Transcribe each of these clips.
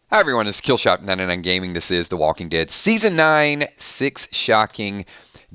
Hi everyone, this is Killshot99 Gaming. This is The Walking Dead Season 9, 6 shocking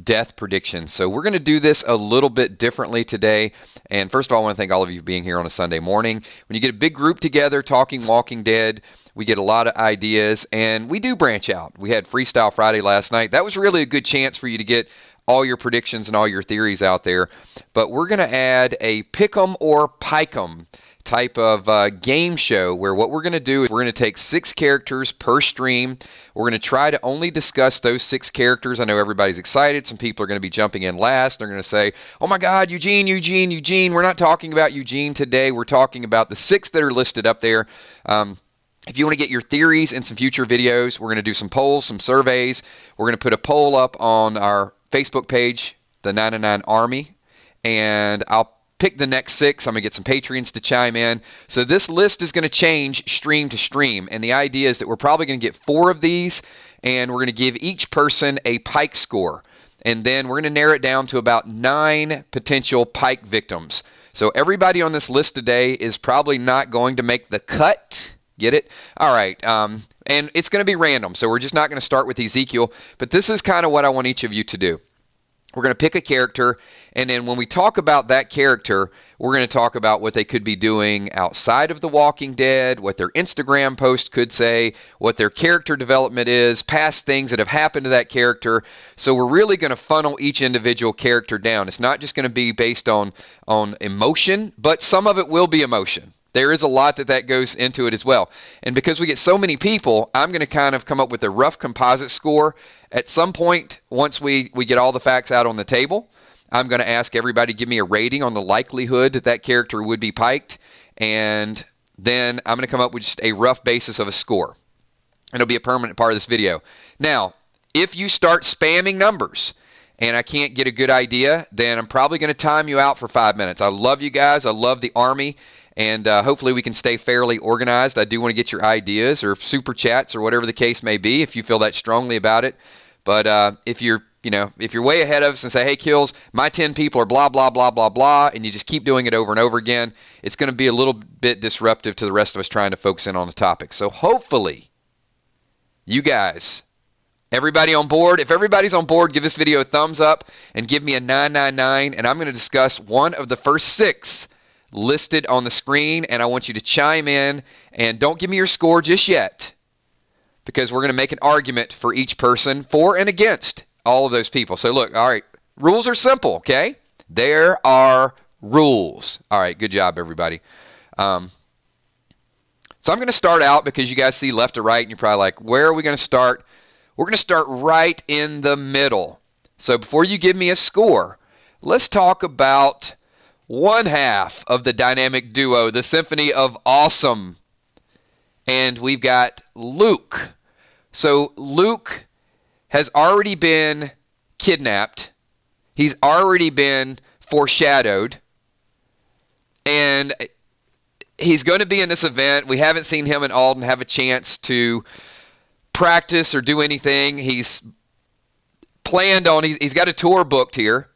death predictions. So we're going to do this a little bit differently today. And first of all, I want to thank all of you for being here on a Sunday morning. When you get a big group together talking Walking Dead, we get a lot of ideas and we do branch out. We had Freestyle Friday last night. That was really a good chance for you to get all your predictions and all your theories out there. But we're going to add a pick'em or pike'em type of game show where what we're going to do is we're going to take 6 characters per stream. We're going to try to only discuss those 6 characters. I know everybody's excited. Some people are going to be jumping in last. They're going to say, oh my God, Eugene. We're not talking about Eugene today. We're talking about the 6 that are listed up there. If you want to get your theories in some future videos, we're going to do some polls, some surveys. We're going to put a poll up on our Facebook page, the 99 Army, and I'll pick the next 6. I'm going to get some Patreons to chime in. So this list is going to change stream to stream. And the idea is that we're probably going to get 4 of these, and we're going to give each person a Pike score. And then we're going to narrow it down to about 9 potential Pike victims. So everybody on this list today is probably not going to make the cut. Get it? All right. And it's going to be random. So we're just not going to start with Ezekiel. But this is kind of what I want each of you to do. We're going to pick a character, and then when we talk about that character, we're going to talk about what they could be doing outside of The Walking Dead, what their Instagram post could say, what their character development is, past things that have happened to that character. So we're really going to funnel each individual character down. It's not just going to be based on emotion, but some of it will be emotion. There is a lot that goes into it as well. And because we get so many people, I'm going to kind of come up with a rough composite score. At some point, once we get all the facts out on the table, I'm going to ask everybody to give me a rating on the likelihood that that character would be piked. And then I'm going to come up with just a rough basis of a score. And it'll be a permanent part of this video. Now, if you start spamming numbers and I can't get a good idea, then I'm probably going to time you out for 5 minutes. I love you guys. I love the Army. And hopefully we can stay fairly organized. I do want to get your ideas or super chats or whatever the case may be if you feel that strongly about it. But if you're way ahead of us and say, hey, Kills, my 10 people are blah, blah, blah, blah, blah, and you just keep doing it over and over again, it's going to be a little bit disruptive to the rest of us trying to focus in on the topic. So hopefully you guys, everybody on board, if everybody's on board, give this video a thumbs up and give me a 999, and I'm going to discuss one of the first 6 listed on the screen, and I want you to chime in, and don't give me your score just yet, because we're going to make an argument for each person, for and against all of those people. So look, all right, rules are simple, okay? There are rules. All right, good job, everybody. So I'm going to start out, because you guys see left to right, and you're probably like, where are we going to start? We're going to start right in the middle. So before you give me a score, let's talk about one half of the dynamic duo, the Symphony of Awesome. And we've got Luke. So Luke has already been kidnapped. He's already been foreshadowed. And he's going to be in this event. We haven't seen him and Alden have a chance to practice or do anything. He's planned on, he's got a tour booked here.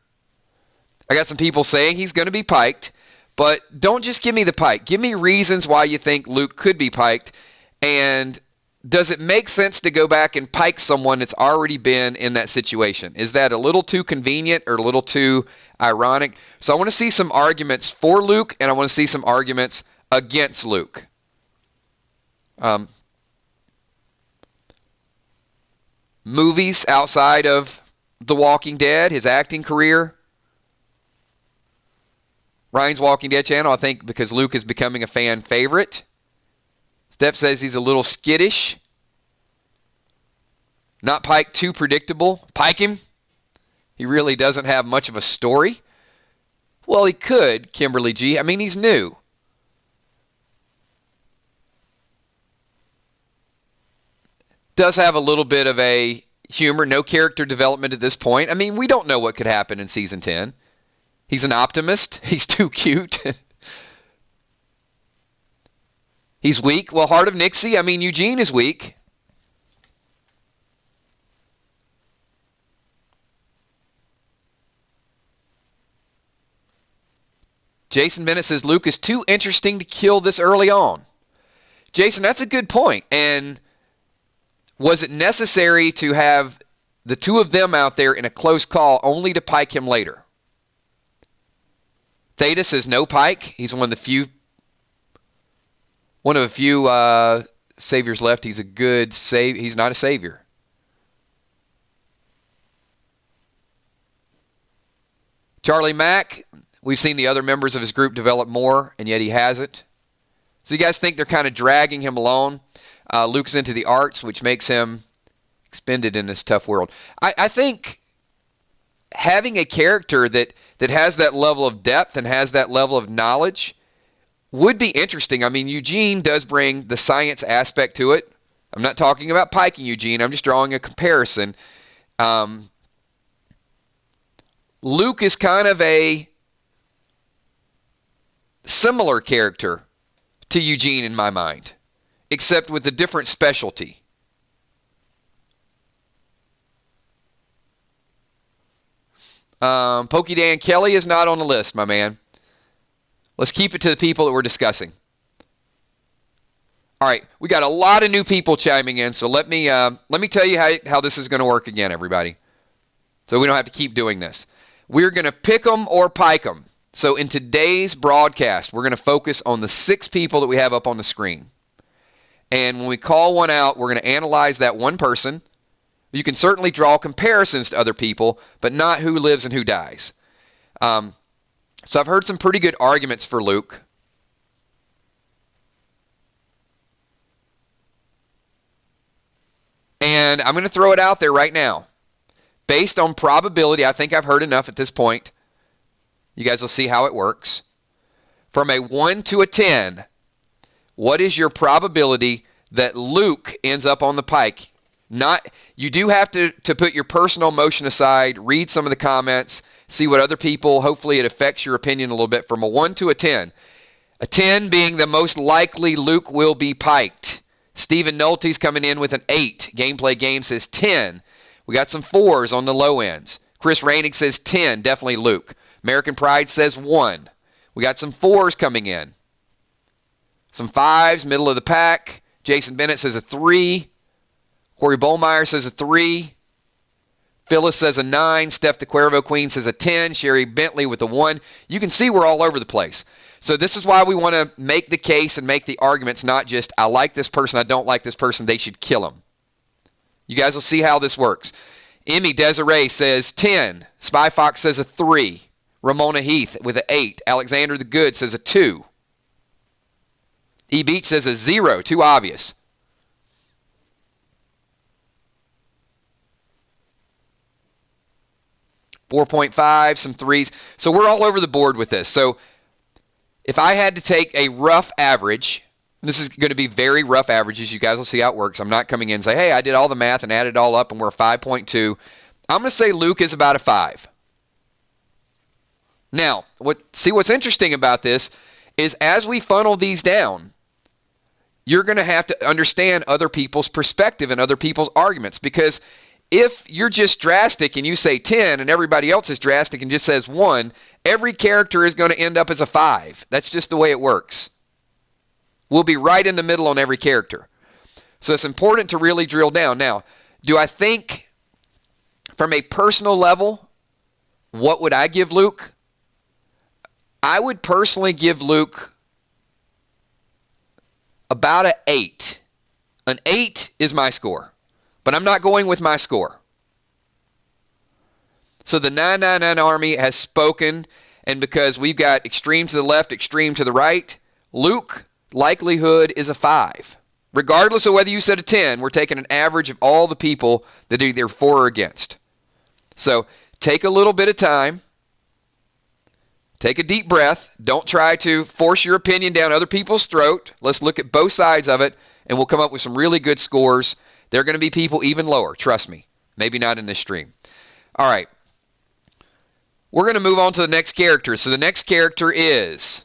I got some people saying he's going to be piked, but don't just give me the pike. Give me reasons why you think Luke could be piked, and does it make sense to go back and pike someone that's already been in that situation? Is that a little too convenient or a little too ironic? So I want to see some arguments for Luke, and I want to see some arguments against Luke. Movies outside of The Walking Dead, his acting career. Ryan's Walking Dead channel, I think because Luke is becoming a fan favorite. Steph says he's a little skittish. Not Pike too predictable. Pike him. He really doesn't have much of a story. Well, he could, Kimberly G. I mean, he's new. Does have a little bit of a humor, no character development at this point. I mean, we don't know what could happen in Season 10. He's an optimist. He's too cute. He's weak. Well, Heart of Nixie, I mean, Eugene is weak. Jason Bennett says Luke is too interesting to kill this early on. Jason, that's a good point. And was it necessary to have the two of them out there in a close call only to pike him later? Theta says no Pike. He's one of the few saviors left. He's a good save. He's not a savior. Charlie Mack, we've seen the other members of his group develop more, and yet he hasn't. So you guys think they're kind of dragging him along? Luke's into the arts, which makes him expended in this tough world. I think having a character that has that level of depth and has that level of knowledge would be interesting. I mean, Eugene does bring the science aspect to it. I'm not talking about piking Eugene. I'm just drawing a comparison. Luke is kind of a similar character to Eugene in my mind, except with a different specialty. Pokey Dan Kelly is not on the list, my man. Let's keep it to the people that we're discussing. All right, we got a lot of new people chiming in, so let me tell you how this is going to work again, everybody. So we don't have to keep doing this. We're going to pick them or pike them. So in today's broadcast, we're going to focus on the 6 people that we have up on the screen. And when we call one out, we're going to analyze that one person. You can certainly draw comparisons to other people, but not who lives and who dies. So I've heard some pretty good arguments for Luke. And I'm going to throw it out there right now. Based on probability, I think I've heard enough at this point. You guys will see how it works. From a 1 to a 10, what is your probability that Luke ends up on the pike? You do have to put your personal emotion aside, read some of the comments, see what other people, hopefully it affects your opinion a little bit. From a 1 to a 10. A 10 being the most likely Luke will be piked. Stephen Nolte's coming in with an 8. Gameplay Game says 10. We got some 4s on the low ends. Chris Rainick says 10, definitely Luke. American Pride says 1. We got some 4s coming in. Some 5s, middle of the pack. Jason Bennett says a 3. Corey Bollmeyer says a 3. Phyllis says a 9. Steph the Cuervo Queen says a 10. Sherry Bentley with a 1. You can see we're all over the place. So this is why we want to make the case and make the arguments, not just, I like this person, I don't like this person, they should kill him. You guys will see how this works. Emmy Desiree says 10. Spy Fox says a 3. Ramona Heath with an 8. Alexander the Good says a 2. E Beach says a 0. Too obvious. .5, some 3s. So we're all over the board with this. So if I had to take a rough average, this is going to be very rough averages. You guys will see how it works. I'm not coming in and say, hey, I did all the math and added it all up and we're a 5.2. I'm going to say Luke is about a 5. Now, what's interesting about this is as we funnel these down, you're going to have to understand other people's perspective and other people's arguments. Because if you're just drastic and you say 10 and everybody else is drastic and just says 1, every character is going to end up as a 5. That's just the way it works. We'll be right in the middle on every character. So it's important to really drill down. Now, do I think from a personal level, what would I give Luke? I would personally give Luke about an 8. An 8 is my score. But I'm not going with my score. So the 999 Army has spoken, and because we've got extreme to the left, extreme to the right, Luke likelihood is a 5. Regardless of whether you said a 10, we're taking an average of all the people that are either for or against. So take a little bit of time. Take a deep breath. Don't try to force your opinion down other people's throat. Let's look at both sides of it, and we'll come up with some really good scores. There are going to be people even lower, trust me. Maybe not in this stream. All right. We're going to move on to the next character. So the next character is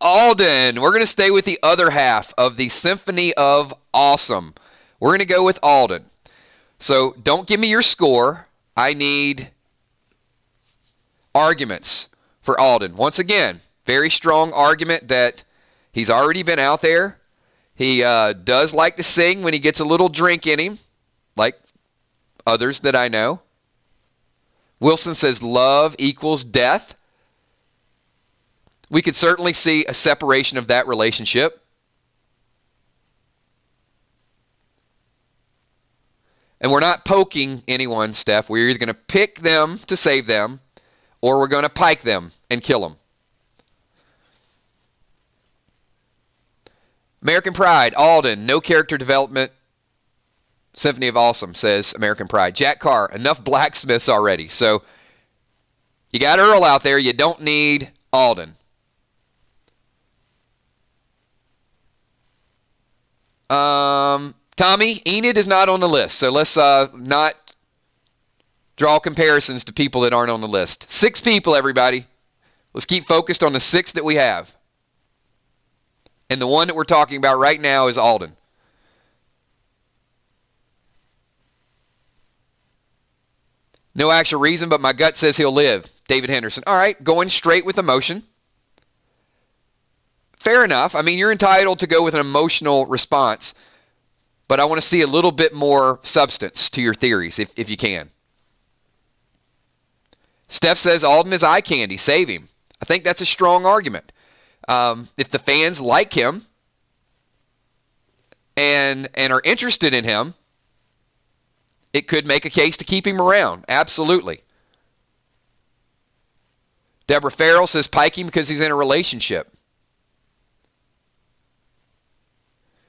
Alden. We're going to stay with the other half of the Symphony of Awesome. We're going to go with Alden. So don't give me your score. I need arguments for Alden. Once again, very strong argument that he's already been out there. He does like to sing when he gets a little drink in him, like others that I know. Wilson says love equals death. We could certainly see a separation of that relationship. And we're not poking anyone, Steph. We're either going to pick them to save them, or we're going to pike them and kill them. American Pride, Alden, no character development. Symphony of Awesome, says American Pride. Jack Carr, enough blacksmiths already. So you got Earl out there. You don't need Alden. Tommy, Enid is not on the list. So let's not draw comparisons to people that aren't on the list. 6 people, everybody. Let's keep focused on the 6 that we have. And the one that we're talking about right now is Alden. No actual reason, but my gut says he'll live. David Henderson. All right, going straight with emotion. Fair enough. I mean, you're entitled to go with an emotional response, but I want to see a little bit more substance to your theories, if you can. Steph says Alden is eye candy. Save him. I think that's a strong argument. If the fans like him and are interested in him, it could make a case to keep him around. Absolutely. Deborah Farrell says pike him because he's in a relationship.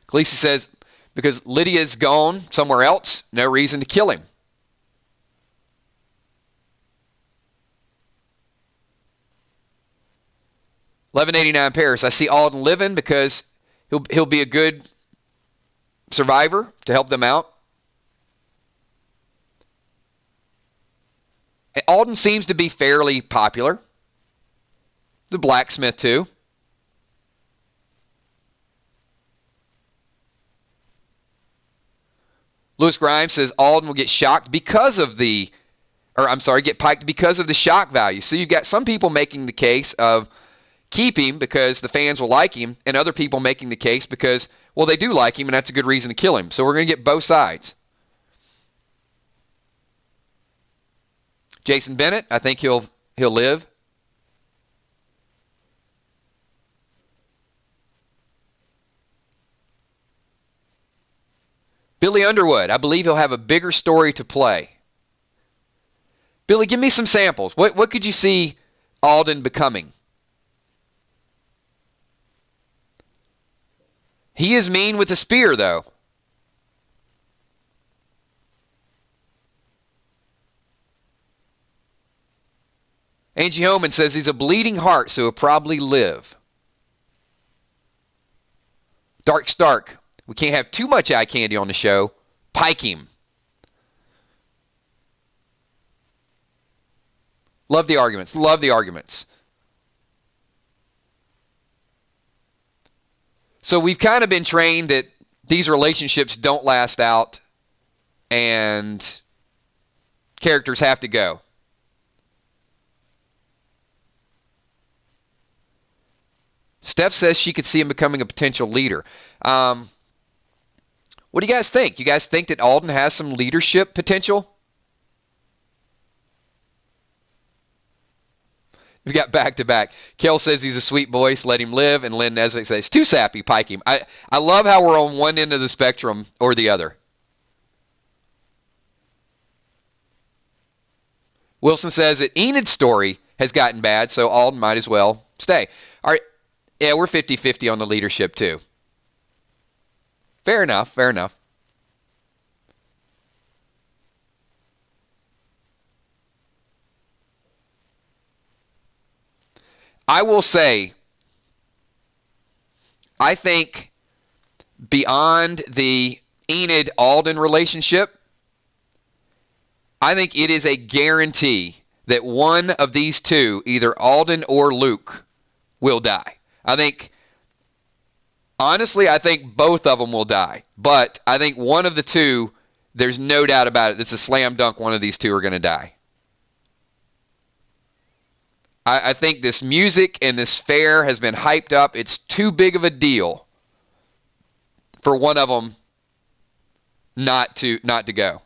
Khaleesi says because Lydia's gone somewhere else, no reason to kill him. $11.89 Paris. I see Alden living because he'll be a good survivor to help them out. Alden seems to be fairly popular. The blacksmith too. Lewis Grimes says Alden will get shocked because of get piked because of the shock value. So you've got some people making the case of keep him because the fans will like him, and other people making the case because, well, they do like him, and that's a good reason to kill him. So we're going to get both sides. Jason Bennett, I think he'll live. Billy Underwood, I believe he'll have a bigger story to play. Billy, give me some samples. What could you see Alden becoming? He is mean with a spear, though. Angie Homan says he's a bleeding heart, so he'll probably live. Dark Stark, we can't have too much eye candy on the show. Pike him. Love the arguments. Love the arguments. So we've kind of been trained that these relationships don't last out and characters have to go. Steph says she could see him becoming a potential leader. What do you guys think? You guys think that Alden has some leadership potential? We've got back-to-back. Kel says he's a sweet voice, let him live. And Lynn Nesbitt says, too sappy, pike him. I love how we're on one end of the spectrum or the other. Wilson says that Enid's story has gotten bad, so Alden might as well stay. All right. Yeah, we're 50-50 on the leadership, too. Fair enough, fair enough. I will say, I think beyond the Enid-Alden relationship, I think it is a guarantee that one of these two, either Alden or Luke, will die. Honestly, I think both of them will die. But I think one of the two, there's no doubt about it. It's a slam dunk one of these two are going to die. I think this music and this fair has been hyped up. It's too big of a deal for one of them not to go.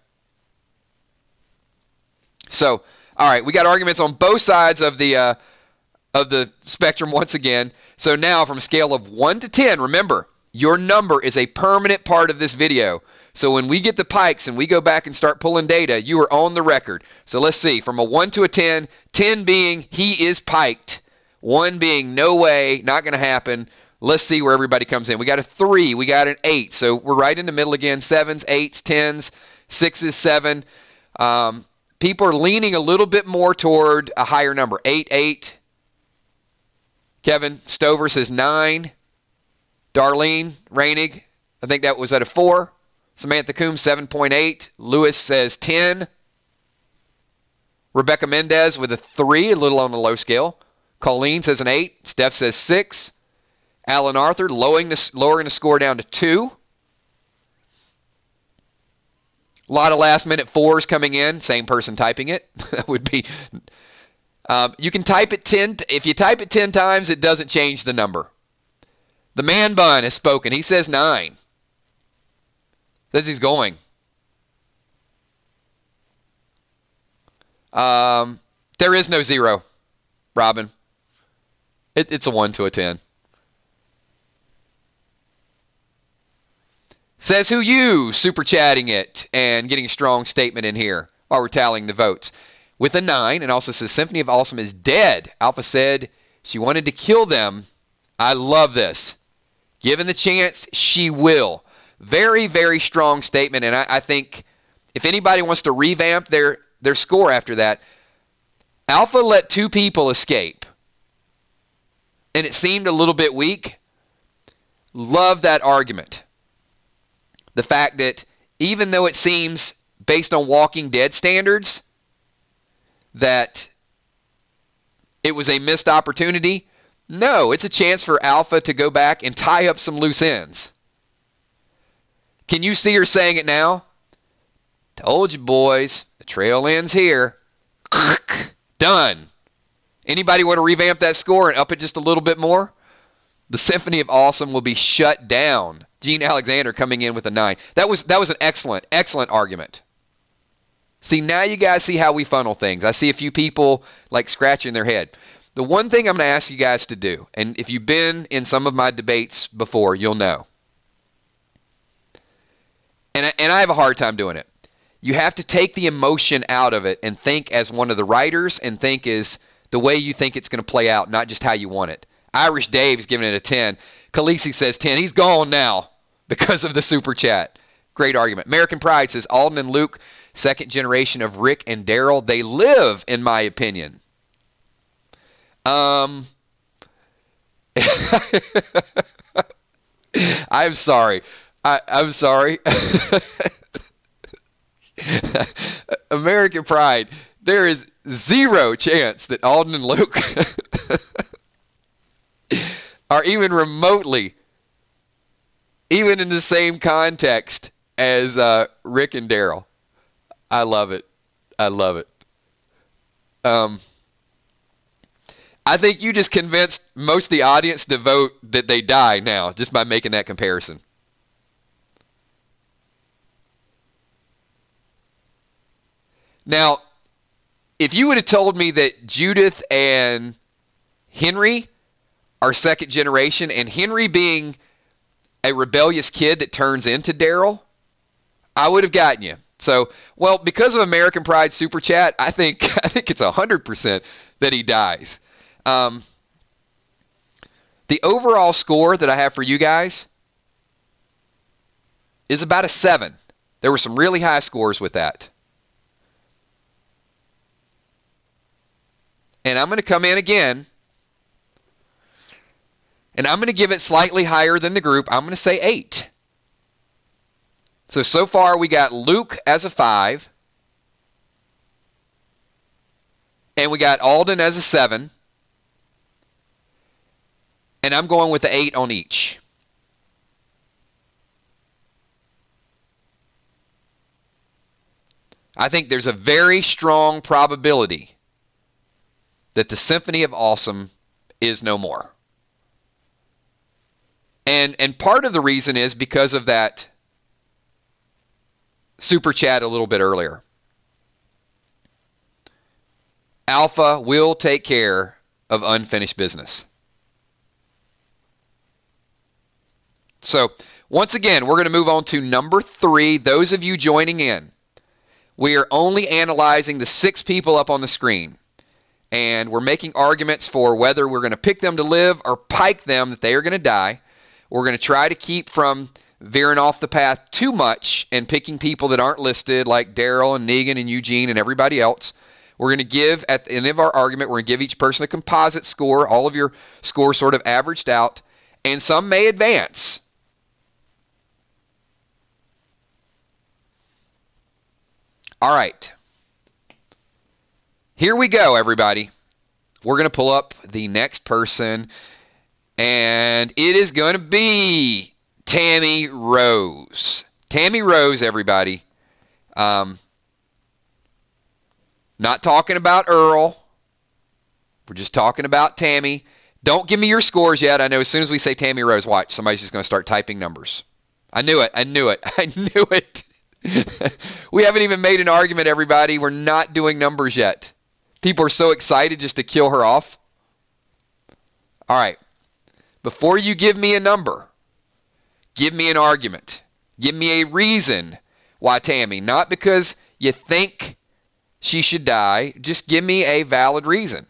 So, all right, we got arguments on both sides of the spectrum once again. So now from a scale of 1 to 10, remember, your number is a permanent part of this video. So when we get the Pikes and we go back and start pulling data, you are on the record. So let's see, from a 1 to a 10, 10 being he is piked, 1 being no way, not going to happen. Let's see where everybody comes in. We got a 3, we got an 8. So we're right in the middle again, 7s, 8s, 10s, 6s, 7. People are leaning a little bit more toward a higher number, 8, 8. Kevin Stover says 9. Darlene Reinig, I think that was at a 4. Samantha Coombs, 7.8. Lewis says 10. Rebecca Mendez with a 3, a little on the low scale. Colleen says an 8. Steph says 6. Alan Arthur lowering the score down to 2. A lot of last-minute 4s coming in. Same person typing it. That would be... you can type it 10. If you type it 10 times, it doesn't change the number. The man bun has spoken. He says 9. Says he's going. There is no 0, Robin. It's a 1 to a 10. Says who you, super chatting it and getting a strong statement in here while we're tallying the votes. With a 9, and also says Symphony of Awesome is dead. Alpha said she wanted to kill them. I love this. Given the chance, she will. Very, very strong statement, and I think if anybody wants to revamp their score after that, Alpha let 2 people escape, and it seemed a little bit weak. Love that argument. The fact that even though it seems, based on Walking Dead standards, that it was a missed opportunity, no, it's a chance for Alpha to go back and tie up some loose ends. Can you see her saying it now? Told you, boys. The trail ends here. Done. Anybody want to revamp that score and up it just a little bit more? The Symphony of Awesome will be shut down. Gene Alexander coming in with a 9. That was an excellent, excellent argument. See, now you guys see how we funnel things. I see a few people like scratching their head. The one thing I'm going to ask you guys to do, and if you've been in some of my debates before, you'll know. And I have a hard time doing it. You have to take the emotion out of it and think as one of the writers and think as the way you think it's going to play out, not just how you want it. Irish Dave's giving it a 10. Khaleesi says 10. He's gone now because of the super chat. Great argument. American Pride says Alden and Luke, second generation of Rick and Daryl. They live, in my opinion. I'm sorry. I'm sorry. American Pride. There is 0 chance that Alden and Luke are even remotely, even in the same context as Rick and Daryl. I love it. I love it. I think you just convinced most of the audience to vote that they die now, just by making that comparison. Now, if you would have told me that Judith and Henry are second generation, and Henry being a rebellious kid that turns into Daryl, I would have gotten you. So, well, because of American Pride Super Chat, I think it's 100% that he dies. The overall score that I have for you guys is about a 7. There were some really high scores with that. And I'm going to come in again, and I'm going to give it slightly higher than the group. I'm going to say 8. So far we got Luke as a 5, and we got Alden as a 7, and I'm going with the 8 on each. I think there's a very strong probability that the Symphony of Awesome is no more. And part of the reason is because of that super chat a little bit earlier. Alpha will take care of unfinished business. So, once again, we're going to move on to number 3. Those of you joining in, we are only analyzing the 6 people up on the screen. And we're making arguments for whether we're going to pick them to live or pike them that they are going to die. We're going to try to keep from veering off the path too much and picking people that aren't listed, like Daryl and Negan and Eugene and everybody else. We're going to give, at the end of our argument, we're going to give each person a composite score, all of your scores sort of averaged out, and some may advance. All right. Here we go, everybody. We're going to pull up the next person, and it is going to be Tammy Rose. Tammy Rose, everybody. Not talking about Earl. We're just talking about Tammy. Don't give me your scores yet. I know as soon as we say Tammy Rose, watch, somebody's just going to start typing numbers. I knew it. I knew it. We haven't even made an argument, everybody. We're not doing numbers yet. People are so excited just to kill her off. All right. Before you give me a number, give me an argument. Give me a reason why Tammy. Not because you think she should die. Just give me a valid reason.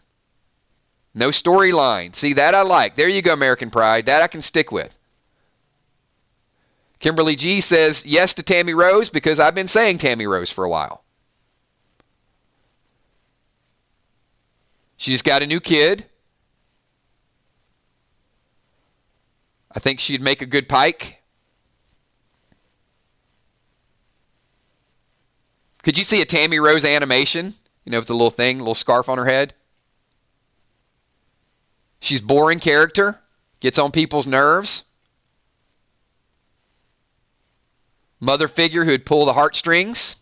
No storyline. See, that I like. There you go, American Pride. That I can stick with. Kimberly G says yes to Tammy Rose because I've been saying Tammy Rose for a while. She just got a new kid. I think she'd make a good Pike. Could you see a Tammy Rose animation? You know, with the little thing, little scarf on her head. She's boring character. Gets on people's nerves. Mother figure who'd pull the heartstrings.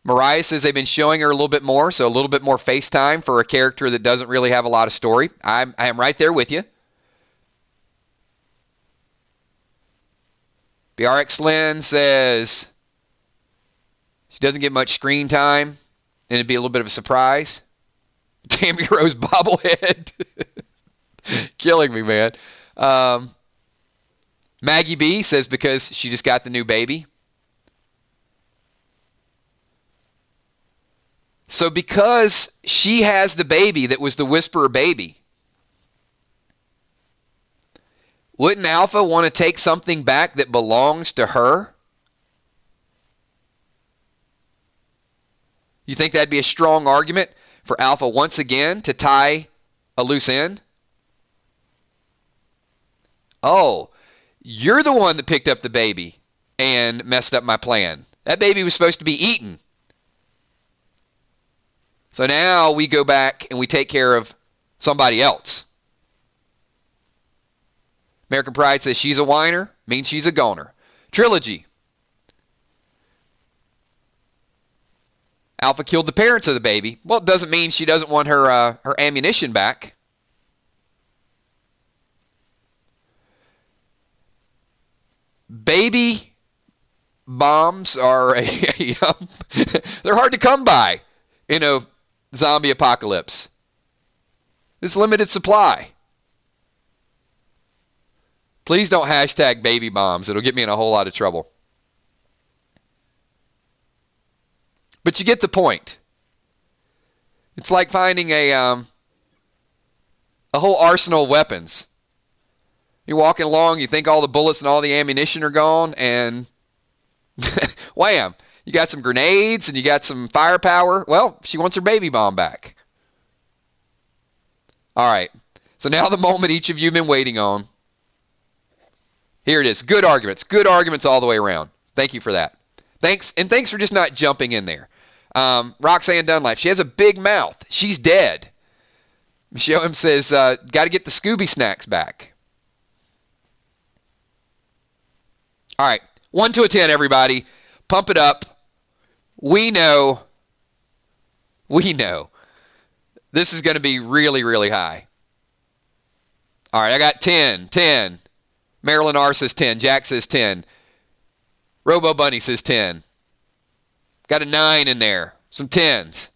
Mariah says they've been showing her a little bit more, so a little bit more FaceTime for a character that doesn't really have a lot of story. I am right there with you. BRX Lynn says she doesn't get much screen time, and it'd be a little bit of a surprise. Tammy Rose bobblehead. Killing me, man. Maggie B says because she just got the new baby. So because she has the baby that was the Whisperer baby, wouldn't Alpha want to take something back that belongs to her? You think that'd be a strong argument for Alpha once again to tie a loose end? Oh, you're the one that picked up the baby and messed up my plan. That baby was supposed to be eaten. So now we go back and we take care of somebody else. American Pride says she's a whiner, means she's a goner. Trilogy. Alpha killed the parents of the baby. Well, it doesn't mean she doesn't want her ammunition back. Baby bombs are they're hard to come by in a zombie apocalypse. It's limited supply. Please don't hashtag baby bombs. It'll get me in a whole lot of trouble. But you get the point. It's like finding a whole arsenal of weapons. You're walking along, you think all the bullets and all the ammunition are gone, and wham! You got some grenades and you got some firepower. Well, she wants her baby bomb back. All right. So now the moment each of you have been waiting on. Here it is. Good arguments. Good arguments all the way around. Thank you for that. Thanks. And thanks for just not jumping in there. Roxanne Dunlap. She has a big mouth. She's dead. Michelle M says, got to get the Scooby snacks back. All right. 1 to a 10, everybody. Pump it up. We know. This is going to be really, really high. All right, I got 10. 10. Marilyn R. says 10. Jack says 10. Robo Bunny says 10. Got a 9 in there. Some 10s.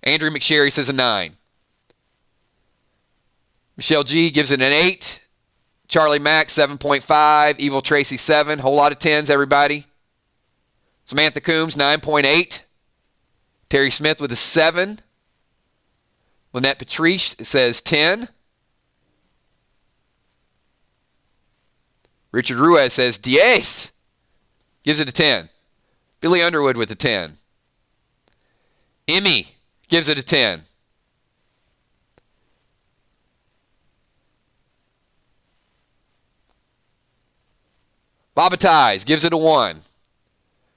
Andrew McSherry says a 9. Michelle G gives it an 8. Charlie Mack, 7.5. Evil Tracy, 7. Whole lot of 10s, everybody. Samantha Coombs, 9.8. Terry Smith with a 7. Lynette Patrice says 10. Richard Ruiz says 10. Gives it a 10. Billy Underwood with a 10. Emmy gives it a 10. Baba Ties gives it a 1.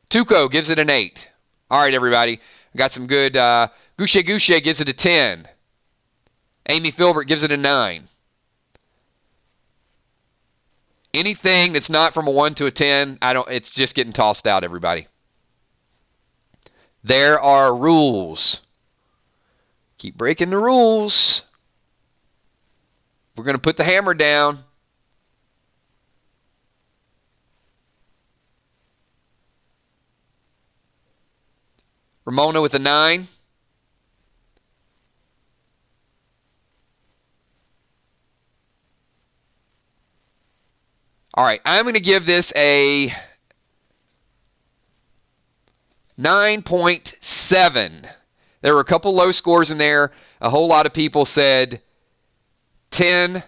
Tuco gives it an 8. All right, everybody. I got some good. Gouche gives it a 10. Amy Filbert gives it a 9. Anything that's not from a 1 to a 10, it's just getting tossed out, everybody. There are rules. Keep breaking the rules. We're going to put the hammer down. Ramona with a 9. All right, I'm going to give this a 9.7. There were a couple low scores in there. A whole lot of people said 10.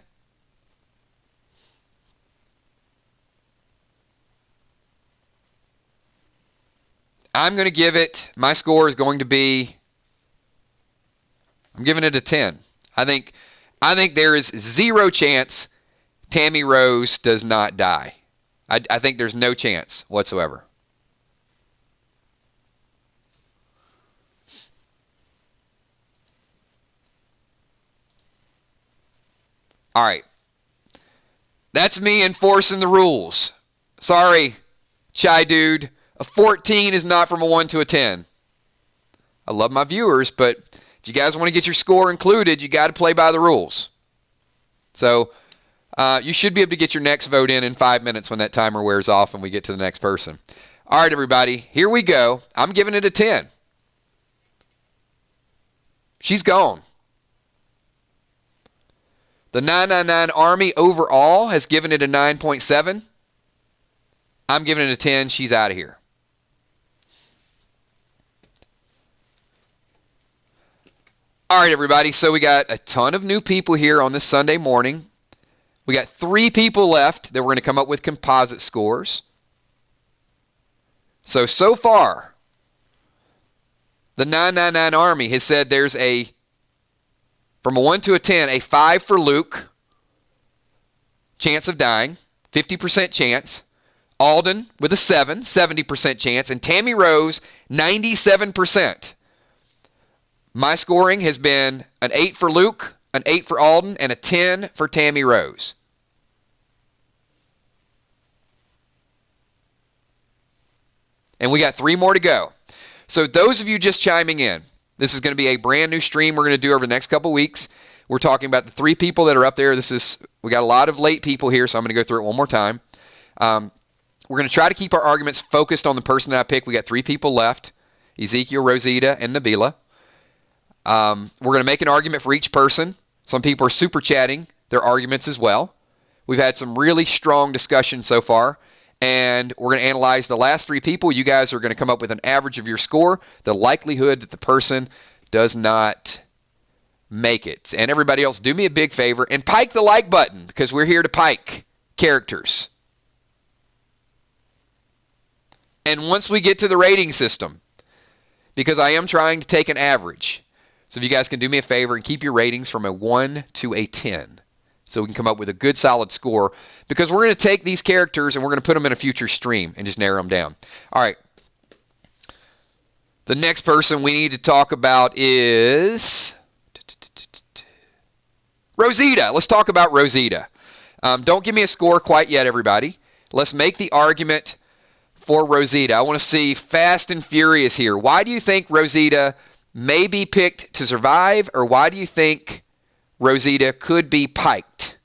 I'm going to give it, my score is going to be, I'm giving it a 10. I think there is zero chance Tammy Rose does not die. I think there's no chance whatsoever. All right. That's me enforcing the rules. Sorry, Chai Dude. A 14 is not from a 1 to a 10. I love my viewers, but if you guys want to get your score included, you got to play by the rules. So you should be able to get your next vote in 5 minutes when that timer wears off and we get to the next person. All right, everybody, here we go. I'm giving it a 10. She's gone. The 999 Army overall has given it a 9.7. I'm giving it a 10. She's out of here. All right, everybody, so we got a ton of new people here on this Sunday morning. We got 3 people left that we're going to come up with composite scores. So far, the 999 Army has said there's from a 1 to a 10, a 5 for Luke, chance of dying, 50% chance. Alden with a 7, 70% chance. And Tammy Rose, 97%. My scoring has been an 8 for Luke, an 8 for Alden, and a 10 for Tammy Rose. And we got 3 more to go. So those of you just chiming in, this is going to be a brand new stream we're going to do over the next couple weeks. We're talking about the 3 people that are up there. We got a lot of late people here, so I'm going to go through it one more time. We're going to try to keep our arguments focused on the person that I picked. We got 3 people left, Ezekiel, Rosita, and Nabila. We're going to make an argument for each person. Some people are super chatting their arguments as well. We've had some really strong discussion so far, and we're going to analyze the last 3 people. You guys are going to come up with an average of your score, the likelihood that the person does not make it. And everybody else, do me a big favor and pike the like button, because we're here to pike characters. And once we get to the rating system, because I am trying to take an average, so if you guys can do me a favor and keep your ratings from a 1 to a 10, so we can come up with a good solid score, because we're going to take these characters and we're going to put them in a future stream and just narrow them down. All right. The next person we need to talk about is Rosita. Let's talk about Rosita. Don't give me a score quite yet, everybody. Let's make the argument for Rosita. I want to see fast and furious here. Why do you think Rosita may be picked to survive, or why do you think Rosita could be piked?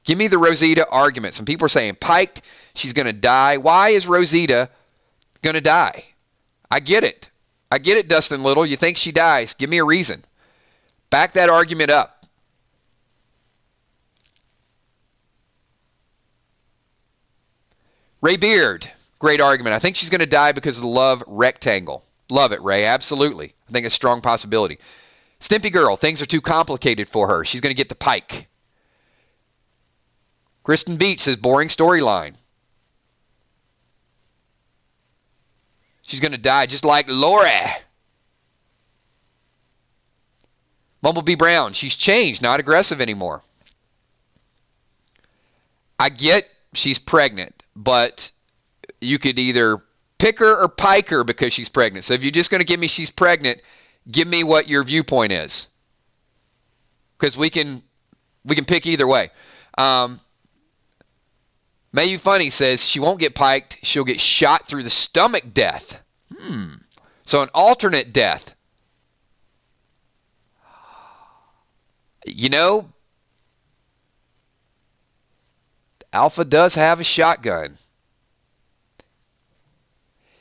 Give me the Rosita argument. Some people are saying, Pike, she's going to die. Why is Rosita going to die? I get it. I get it, Dustin Little. You think she dies. Give me a reason. Back that argument up. Ray Beard, great argument. I think she's going to die because of the love rectangle. Love it, Ray. Absolutely. I think it's a strong possibility. Stimpy Girl, things are too complicated for her. She's going to get the Pike. Kristen Beach says, boring storyline. She's going to die just like Lori. Bumblebee Brown, she's changed, not aggressive anymore. I get she's pregnant, but you could either pick her or pike her because she's pregnant. So if you're just going to give me she's pregnant, give me what your viewpoint is. Because we can pick either way. May You Funny says she won't get piked. She'll get shot through the stomach death. So an alternate death. You know, Alpha does have a shotgun.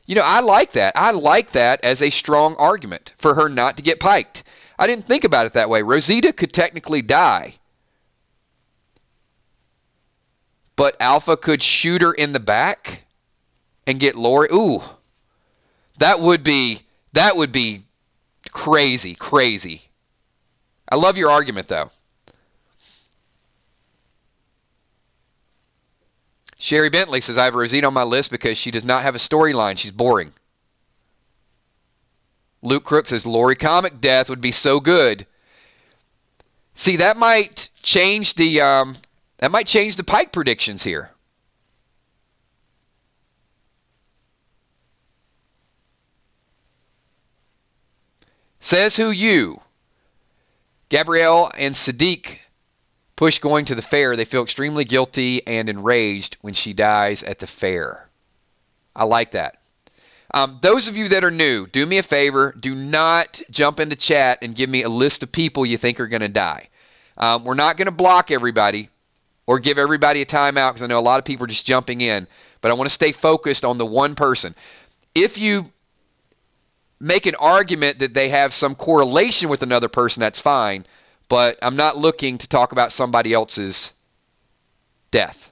You know, I like that. I like that as a strong argument for her not to get piked. I didn't think about it that way. Rosita could technically die. But Alpha could shoot her in the back and get Lori. Ooh. That would be crazy, crazy. I love your argument, though. Sherry Bentley says, I have Rosita on my list because she does not have a storyline. She's boring. Luke Crook says, Lori comic death would be so good. See, that might change the Pike predictions here. Says who you. Gabrielle and Sadiq push going to the fair. They feel extremely guilty and enraged when she dies at the fair. I like that. Those of you that are new, do me a favor. Do not jump into chat and give me a list of people you think are going to die. We're not going to block everybody or give everybody a timeout because I know a lot of people are just jumping in. But I want to stay focused on the one person. If you make an argument that they have some correlation with another person, that's fine. But I'm not looking to talk about somebody else's death,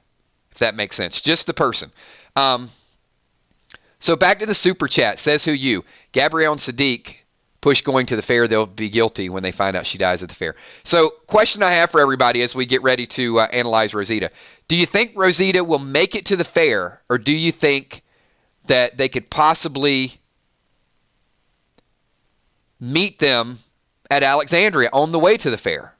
if that makes sense. Just the person. So back to the super chat. Says who you. Gabrielle and Sadiq push going to the fair. They'll be guilty when they find out she dies at the fair. So question I have for everybody as we get ready to analyze Rosita. Do you think Rosita will make it to the fair, or do you think that they could possibly meet them at Alexandria on the way to the fair?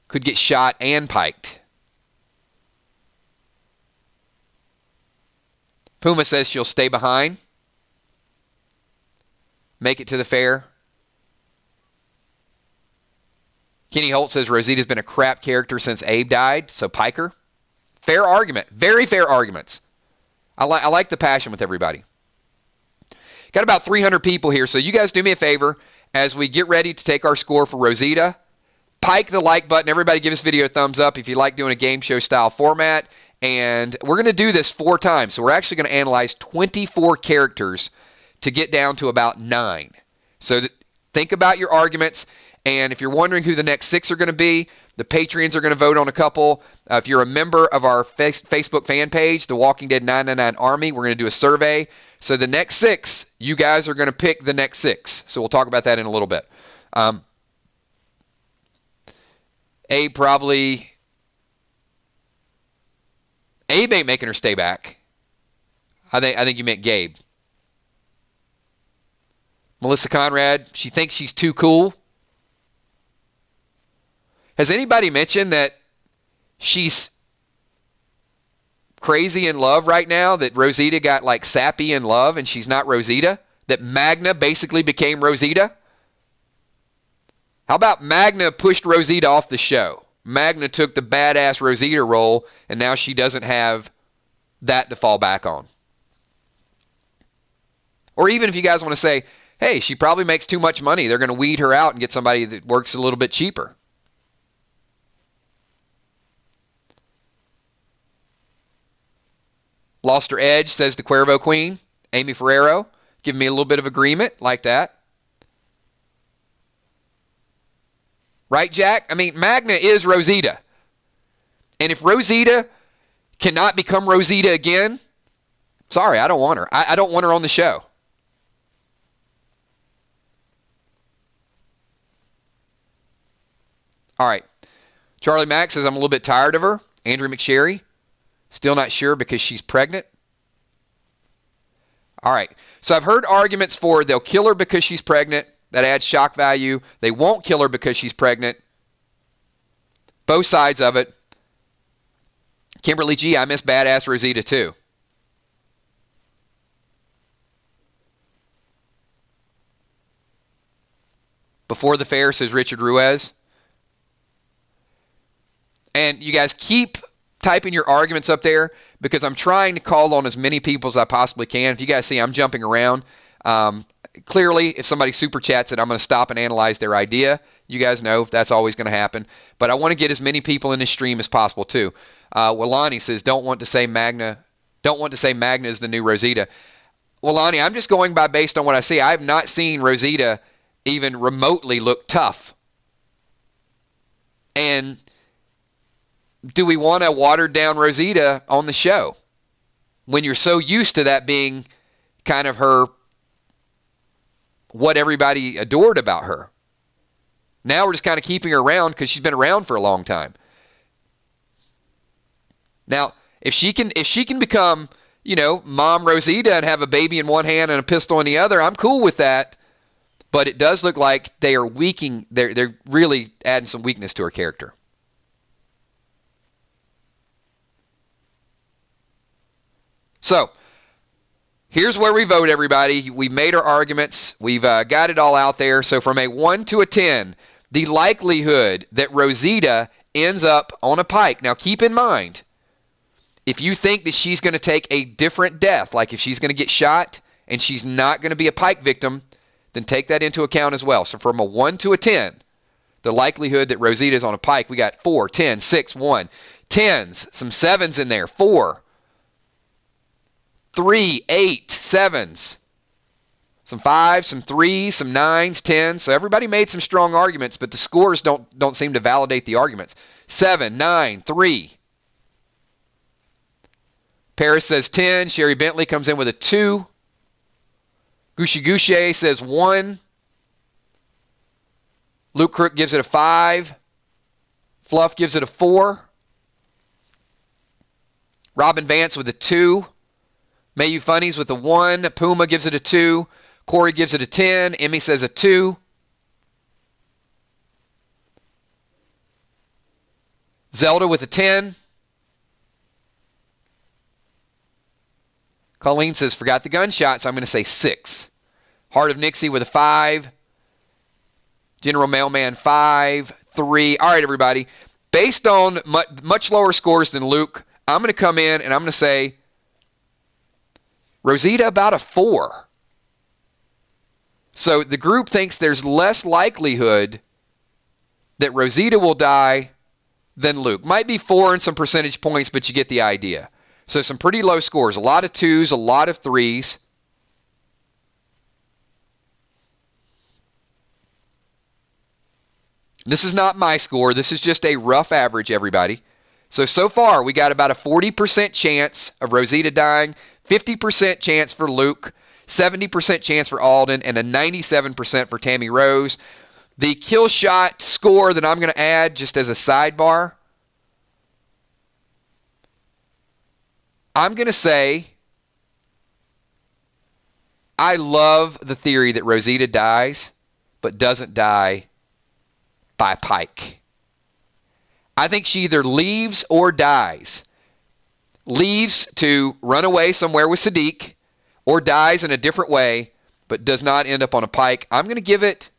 Could get shot and piked. Puma says she'll stay behind. Make it to the fair. Kenny Holt says Rosita's been a crap character since Abe died, so pike her. Fair argument. Very fair arguments. I like the passion with everybody. Got about 300 people here, so you guys do me a favor as we get ready to take our score for Rosita. Pike the like button. Everybody give this video a thumbs up if you like doing a game show style format. And we're going to do this 4 times. So we're actually going to analyze 24 characters to get down to about 9. So think about your arguments. And if you're wondering who the next 6 are going to be, the Patreons are going to vote on a couple. If you're a member of our Facebook fan page, The Walking Dead 999 Army, we're going to do a survey. So the next 6, you guys are going to pick the next 6. So we'll talk about that in a little bit. Abe ain't making her stay back. I think you meant Gabe. Melissa Conrad, she thinks she's too cool. Has anybody mentioned that she's crazy in love right now? That Rosita got like sappy in love and she's not Rosita? That Magna basically became Rosita? How about Magna pushed Rosita off the show? Magna took the badass Rosita role and now she doesn't have that to fall back on. Or even if you guys want to say, hey, she probably makes too much money. They're going to weed her out and get somebody that works a little bit cheaper. Lost her edge, says the Cuervo Queen. Amy Ferrero, giving me a little bit of agreement like that. Right, Jack? I mean, Magna is Rosita. And if Rosita cannot become Rosita again, sorry, I don't want her. I don't want her on the show. All right. Charlie Mack says, I'm a little bit tired of her. Andrew McSherry, still not sure because she's pregnant. All right. So I've heard arguments for they'll kill her because she's pregnant. That adds shock value. They won't kill her because she's pregnant. Both sides of it. Kimberly G, I miss Badass Rosita too. Before the fair, says Richard Ruiz. And you guys keep typing your arguments up there because I'm trying to call on as many people as I possibly can. If you guys see I'm jumping around, clearly if somebody super chats it, I'm going to stop and analyze their idea. You guys know that's always going to happen. But I want to get as many people in this stream as possible too. Walani says, don't want to say Magna is the new Rosita. Walani, I'm just going by based on what I see. I have not seen Rosita even remotely look tough. And do we want a watered down Rosita on the show when you're so used to that being kind of her, what everybody adored about her? Now we're just kind of keeping her around because she's been around for a long time. Now, if she can become, Mom Rosita and have a baby in one hand and a pistol in the other, I'm cool with that. But it does look like they are weakening. They're really adding some weakness to her character. So, here's where we vote, everybody. We've made our arguments. We've got it all out there. So, from a 1 to a 10, the likelihood that Rosita ends up on a pike. Now, keep in mind, if you think that she's going to take a different death, like if she's going to get shot and she's not going to be a pike victim, then take that into account as well. So, from a 1 to a 10, the likelihood that Rosita is on a pike, we got 4, 10, 6, 1. 10s, some 7s in there, 4. 3, 8, 7s, some 5s, some 3s, some 9s, 10s. So everybody made some strong arguments, but the scores don't seem to validate the arguments. 7, 9, 3. Paris says 10. Sherry Bentley comes in with a 2. Gushy Goucher says 1. Luke Crook gives it a 5. Fluff gives it a 4. Robin Vance with a 2. Mayu Funnies with a 1. Puma gives it a 2. Corey gives it a 10. Emmy says a 2. Zelda with a 10. Colleen says, forgot the gunshot, so I'm going to say 6. Heart of Nixie with a 5. General Mailman 5. 3. All right, everybody. Based on much lower scores than Luke, I'm going to come in and I'm going to say Rosita about a 4. So the group thinks there's less likelihood that Rosita will die than Luke. Might be 4 and some percentage points, but you get the idea. So some pretty low scores. A lot of 2s, a lot of 3s. This is not my score. This is just a rough average, everybody. So far, we got about a 40% chance of Rosita dying, 50% chance for Luke, 70% chance for Alden, and a 97% for Tammy Rose. The kill shot score that I'm going to add just as a sidebar, I'm going to say I love the theory that Rosita dies but doesn't die by Pike. I think she either leaves or dies. Leaves to run away somewhere with Sadiq, or dies in a different way, but does not end up on a pike. I'm going to give it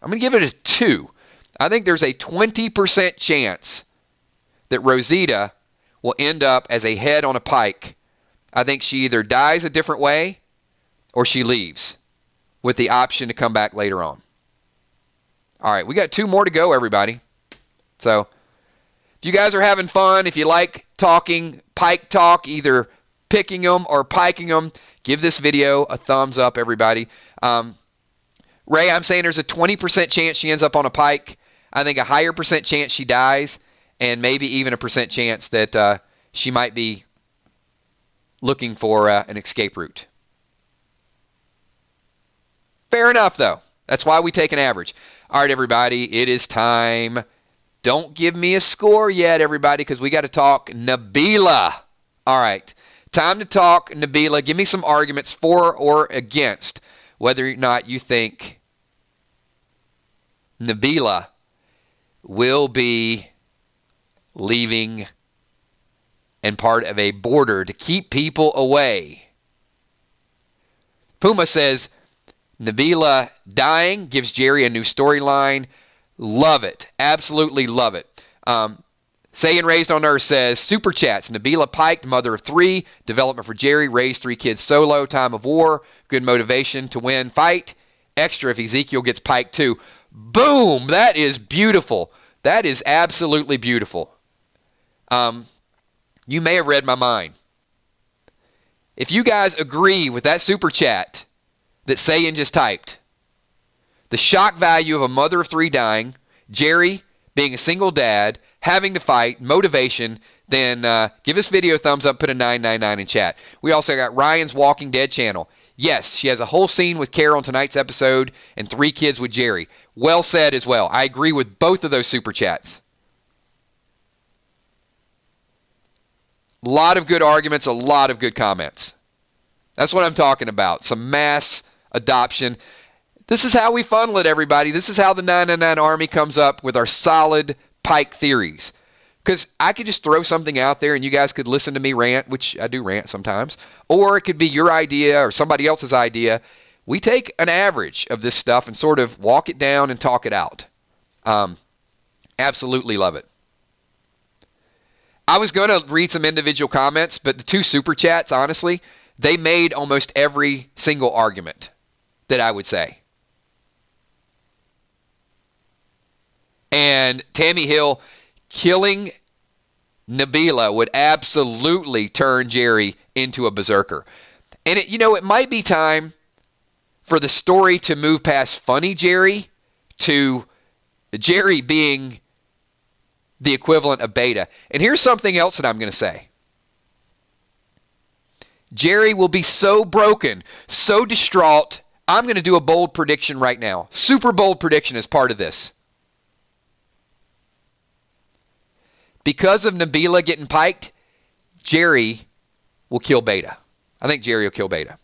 a 2. I think there's a 20% chance that Rosita will end up as a head on a pike. I think she either dies a different way or she leaves. with the option to come back later on. All right, we got 2 more to go, everybody. So if you guys are having fun, if you like talking Pike talk, either picking them or piking them, give this video a thumbs up, everybody. Ray, I'm saying there's a 20% chance she ends up on a Pike. I think a higher percent chance she dies, and maybe even a percent chance that she might be looking for an escape route. Fair enough, though. That's why we take an average. All right, everybody, it is time. Don't give me a score yet, everybody, because we got to talk Nabila. All right, time to talk Nabila. Give me some arguments for or against whether or not you think Nabila will be leaving and part of a border to keep people away. Puma says, Nabila dying gives Jerry a new storyline. Love it. Absolutely love it. Saying Raised on Earth says, Super Chats, Nabila Pike, mother of 3, development for Jerry, raised 3 kids solo, time of war, good motivation to win, fight, extra if Ezekiel gets Pike too. Boom! That is beautiful. That is absolutely beautiful. You may have read my mind. If you guys agree with that Super Chat that Sayin just typed, the shock value of a mother of 3 dying, Jerry being a single dad, having to fight, motivation, then give this video a thumbs up, put a 999 in chat. We also got Ryan's Walking Dead channel. Yes, she has a whole scene with Carol in tonight's episode and 3 kids with Jerry. Well said as well. I agree with both of those Super Chats. A lot of good arguments, a lot of good comments. That's what I'm talking about. Some mass adoption. This is how we funnel it, everybody. This is how the 999 Army comes up with our solid Pike theories. Because I could just throw something out there and you guys could listen to me rant, which I do rant sometimes. Or it could be your idea or somebody else's idea. We take an average of this stuff and sort of walk it down and talk it out. Absolutely love it. I was going to read some individual comments, but the 2 Super Chats, honestly, they made almost every single argument that I would say. And Tammy Hill, killing Nabila would absolutely turn Jerry into a berserker. And it might be time for the story to move past funny Jerry to Jerry being the equivalent of Beta. And here's something else that I'm going to say. Jerry will be so broken, so distraught. I'm going to do a bold prediction right now. Super bold prediction as part of this. Because of Nabila getting piked, Jerry will kill Beta. I think Jerry will kill Beta.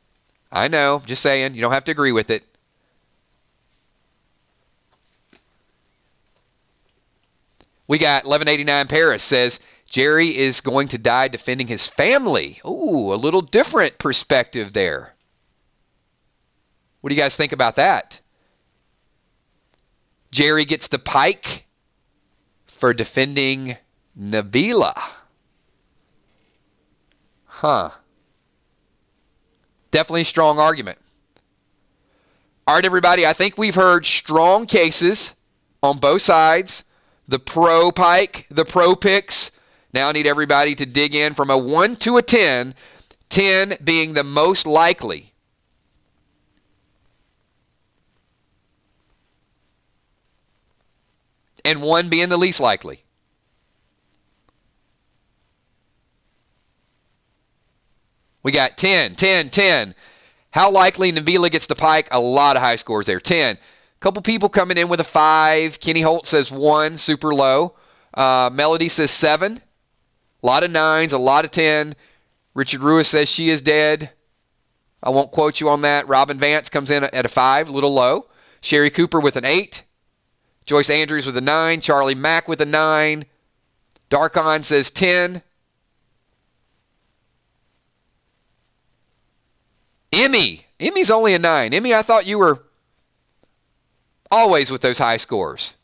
I know, just saying. You don't have to agree with it. We got 1189 Paris says, Jerry is going to die defending his family. Ooh, a little different perspective there. What do you guys think about that? Jerry gets the pike for defending Nabila. Huh. Definitely a strong argument. All right, everybody, I think we've heard strong cases on both sides. The pro Pike, the pro picks. Now I need everybody to dig in from a 1 to a 10, 10 being the most likely. And 1 being the least likely. We got 10, 10, 10. How likely Nabila gets the pike? A lot of high scores there. 10. Couple people coming in with a 5. Kenny Holt says 1, super low. Melody says 7. A lot of 9s, a lot of 10. Richard Ruiz says she is dead. I won't quote you on that. Robin Vance comes in at a 5, a little low. Sherry Cooper with an 8. Joyce Andrews with a 9. Charlie Mack with a 9. Darkon says 10. Emmy's only a 9. Emmy, I thought you were always with those high scores.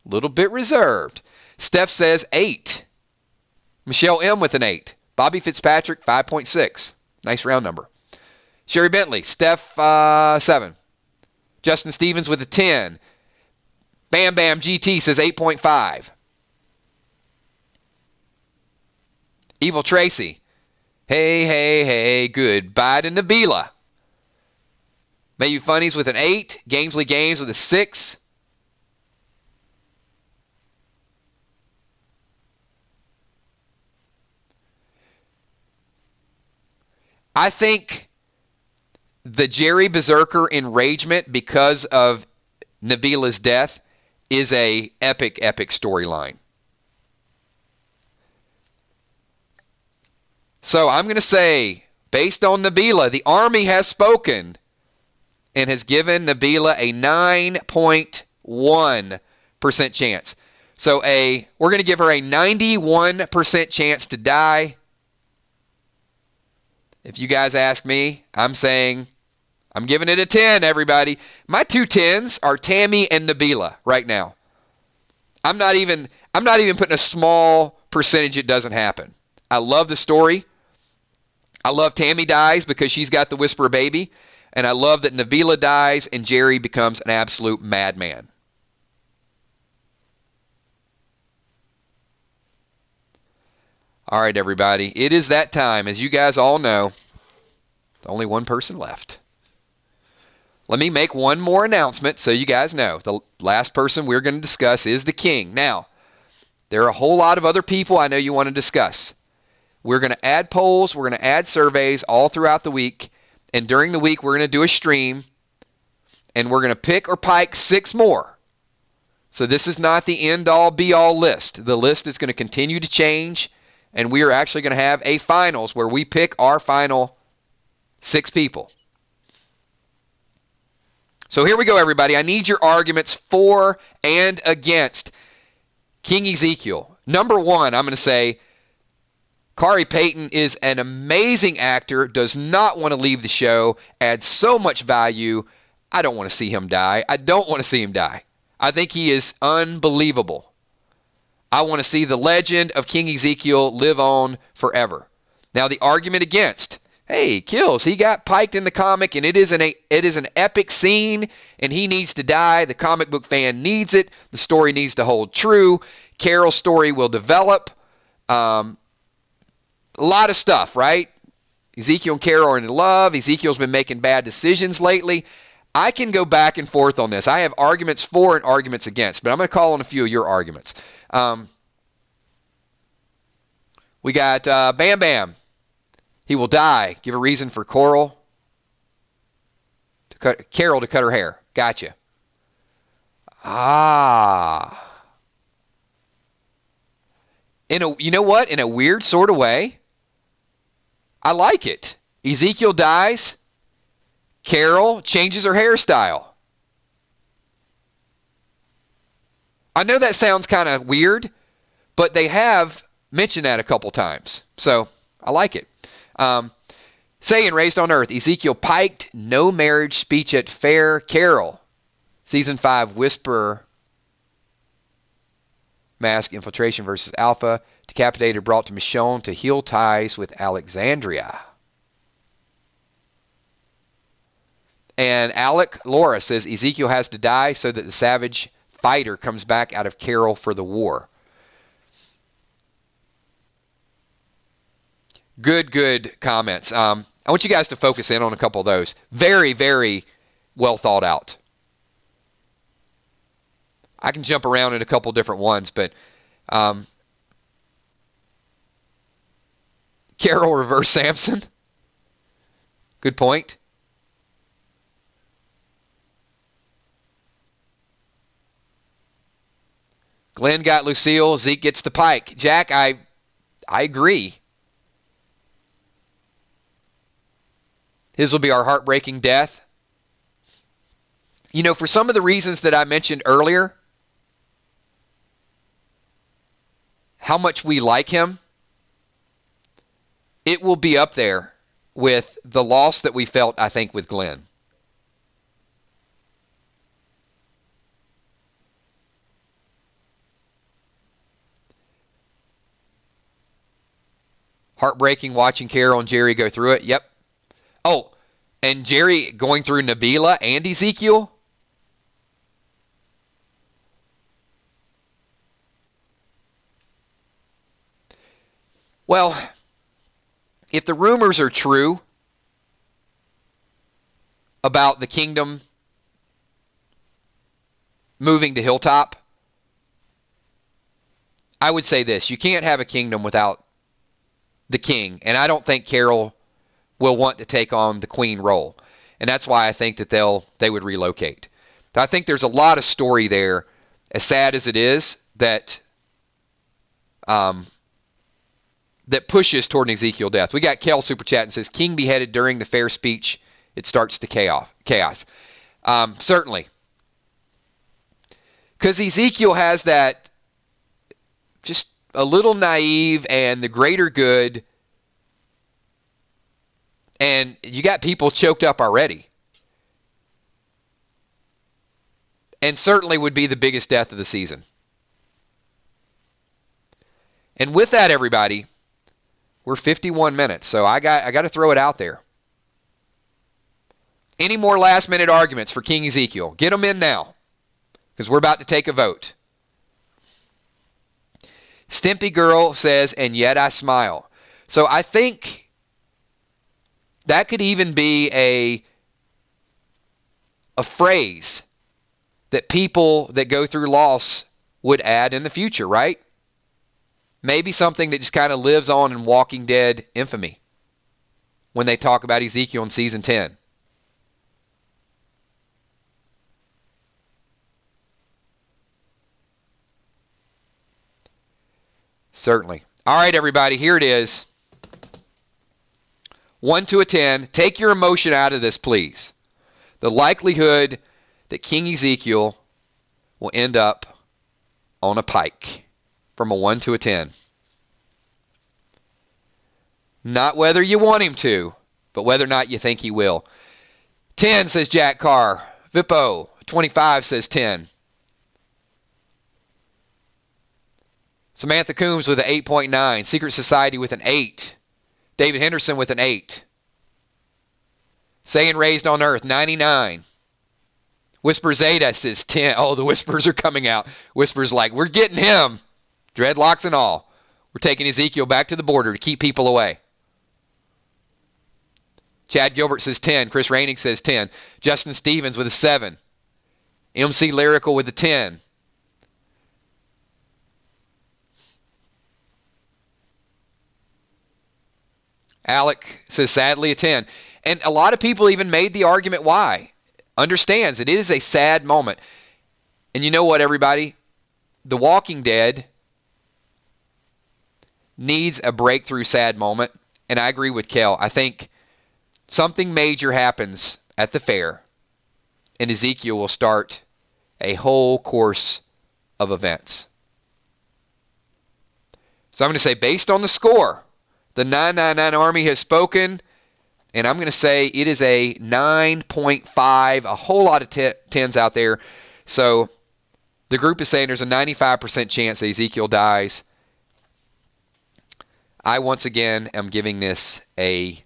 A little bit reserved. Steph says 8. Michelle M with an 8. Bobby Fitzpatrick, 5.6. Nice round number. Sherry Bentley, Steph, 7. Justin Stevens with a 10. Bam Bam GT says 8.5. Evil Tracy. Hey, goodbye to Nabila. Maybe Funnies with an 8. Gamesley Games with a 6. I think the Jerry Berserker enragement because of Nabila's death is a epic storyline. So I'm going to say, based on Nabila, the Army has spoken and has given Nabila a 9.1% chance. So we're going to give her a 91% chance to die. If you guys ask me, I'm saying I'm giving it a 10, everybody. My 2 10s are Tammy and Nabila right now. I'm not even putting a small percentage it doesn't happen. I love the story. I love Tammy dies because she's got the Whisperer baby. And I love that Nabila dies and Jerry becomes an absolute madman. All right, everybody. It is that time. As you guys all know, there's only one person left. Let me make one more announcement so you guys know. The last person we're going to discuss is the king. Now, there are a whole lot of other people I know you want to discuss. We're going to add polls. We're going to add surveys all throughout the week. And during the week, we're going to do a stream. And we're going to pick or pike 6 more. So this is not the end-all, be-all list. The list is going to continue to change. And we are actually going to have a finals where we pick our final 6 people. So here we go, everybody. I need your arguments for and against King Ezekiel. Number 1, I'm going to say, Khary Payton is an amazing actor, does not want to leave the show, adds so much value. I don't want to see him die. I think he is unbelievable. I want to see the legend of King Ezekiel live on forever. Now, the argument against, hey, Kills, he got piked in the comic, and it is an epic scene, and he needs to die. The comic book fan needs it. The story needs to hold true. Carol's story will develop. A lot of stuff, right? Ezekiel and Carol are in love. Ezekiel's been making bad decisions lately. I can go back and forth on this. I have arguments for and arguments against, but I'm going to call on a few of your arguments. We got Bam Bam. He will die. Give a reason for Carol to cut her hair. Gotcha. You know what? In a weird sort of way, I like it. Ezekiel dies. Carol changes her hairstyle. I know that sounds kind of weird, but they have mentioned that a couple times. So I like it. Saying Raised on Earth, Ezekiel piked, no marriage speech at fair. Carol, Season 5, Whisperer, Mask infiltration versus Alpha. Decapitated brought to Michonne to heal ties with Alexandria. And Alec Laura says Ezekiel has to die so that the savage fighter comes back out of Carol for the war. Good comments. I want you guys to focus in on a couple of those. Very, very well thought out. I can jump around in a couple different ones, but Carol reverse Samson. Good point. Glenn got Lucille. Zeke gets the Pike. Jack, I agree. His will be our heartbreaking death. You know, for some of the reasons that I mentioned earlier, how much we like him, it will be up there with the loss that we felt, I think, with Glenn. Heartbreaking watching Carol and Jerry go through it. Yep. Oh, and Jerry going through Nabila and Ezekiel. Well, if the rumors are true about the kingdom moving to Hilltop, I would say this: you can't have a kingdom without the king, and I don't think Carol will want to take on the queen role, and that's why I think that they would relocate. I think there's a lot of story there, as sad as it is, that that pushes toward an Ezekiel death. We got Kel super chat and says, "King beheaded during the fair speech, it starts to chaos." Certainly, because Ezekiel has that just a little naive and the greater good, and you got people choked up already. And certainly would be the biggest death of the season. And with that, everybody, we're 51 minutes, so I got to throw it out there. Any more last-minute arguments for King Ezekiel? Get them in now, because we're about to take a vote. Stimpy Girl says, "And yet I smile." So I think that could even be a phrase that people that go through loss would add in the future, right? Maybe something that just kind of lives on in Walking Dead infamy when they talk about Ezekiel in season 10. Certainly. All right, everybody, here it is. 1 to a 10. Take your emotion out of this, please. The likelihood that King Ezekiel will end up on a pike from a 1 to a 10. Not whether you want him to, but whether or not you think he will. 10 says Jack Carr. Vippo, 25 says 10. Samantha Coombs with an 8.9. Secret Society with an 8. David Henderson with an 8. Saying Raised on Earth, 99. Whisper Zeta says 10. Oh, the whispers are coming out. Whispers like, we're getting him. Dreadlocks and all. We're taking Ezekiel back to the border to keep people away. Chad Gilbert says 10. Chris Raining says 10. Justin Stevens with a 7. MC Lyrical with a 10. Alec says sadly a 10. And a lot of people even made the argument why. Understands it is a sad moment. And you know what, everybody? The Walking Dead needs a breakthrough sad moment. And I agree with Kel. I think something major happens at the fair, and Ezekiel will start a whole course of events. So I'm going to say, based on the score, the 999 Army has spoken, and I'm going to say it is a 9.5, a whole lot of 10s out there. So the group is saying there's a 95% chance that Ezekiel dies. I, once again, am giving this a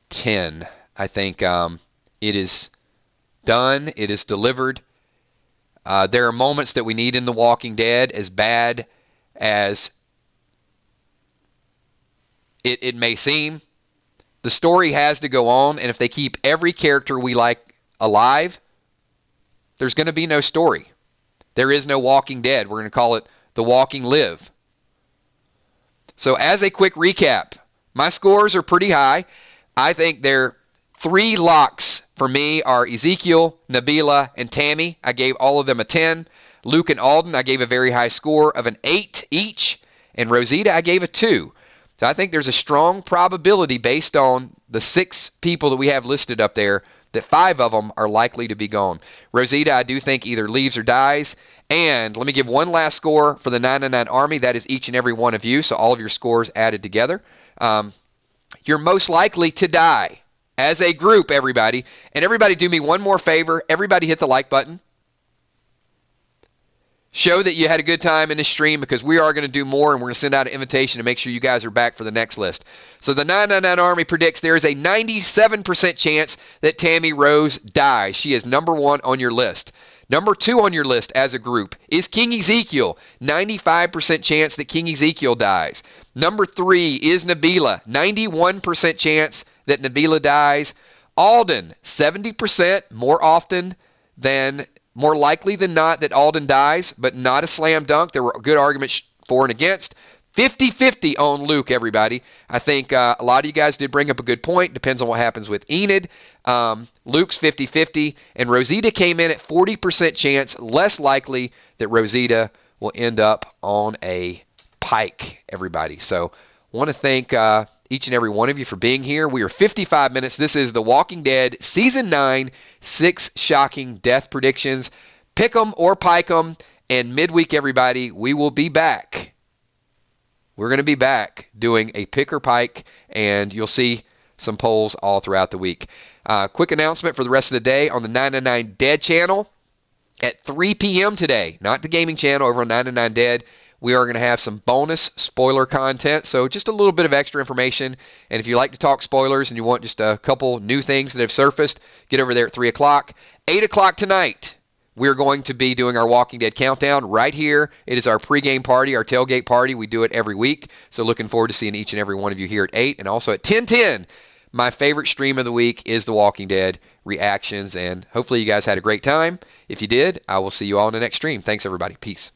10. I think it is done. It is delivered. There are moments that we need in The Walking Dead, as bad as it may seem. The story has to go on, and if they keep every character we like alive, there's going to be no story. There is no Walking Dead. We're going to call it The Walking Live. So as a quick recap, my scores are pretty high. I think they're 3 locks for me are Ezekiel, Nabila, and Tammy. I gave all of them a 10. Luke and Alden, I gave a very high score of an 8 each. And Rosita, I gave a 2. So I think there's a strong probability based on the 6 people that we have listed up there that 5 of them are likely to be gone. Rosita, I do think either leaves or dies. And let me give one last score for the 999 Army. That is each and every one of you, so all of your scores added together. You're most likely to die as a group, everybody. And everybody do me one more favor. Everybody hit the like button. Show that you had a good time in this stream, because we are going to do more, and we're going to send out an invitation to make sure you guys are back for the next list. So the 999 Army predicts there is a 97% chance that Tammy Rose dies. She is number 1 on your list. Number 2 on your list as a group is King Ezekiel. 95% chance that King Ezekiel dies. Number 3 is Nabila. 91% chance that Nabila dies. Alden, 70%, more likely than not that Alden dies, but not a slam dunk. There were good arguments for and against. 50-50 on Luke, everybody. I think a lot of you guys did bring up a good point. Depends on what happens with Enid. Luke's 50-50, and Rosita came in at 40% chance, less likely that Rosita will end up on a Pike, everybody. So I want to thank each and every one of you for being here. We are 55 minutes. This is The Walking Dead, Season 9, 6 shocking death predictions. Pick 'em or pike 'em, and midweek, everybody, we will be back. We're going to be back doing a pick or pike, and you'll see some polls all throughout the week. Quick announcement for the rest of the day on the 999 Dead channel at 3 p.m. today. Not the gaming channel, over on 999 Dead. We are going to have some bonus spoiler content, so just a little bit of extra information. And if you like to talk spoilers and you want just a couple new things that have surfaced, get over there at 3 o'clock. 8 o'clock tonight, we're going to be doing our Walking Dead countdown right here. It is our pregame party, our tailgate party. We do it every week, so looking forward to seeing each and every one of you here at 8. And also at 10:10, my favorite stream of the week is The Walking Dead reactions, and hopefully you guys had a great time. If you did, I will see you all in the next stream. Thanks, everybody. Peace.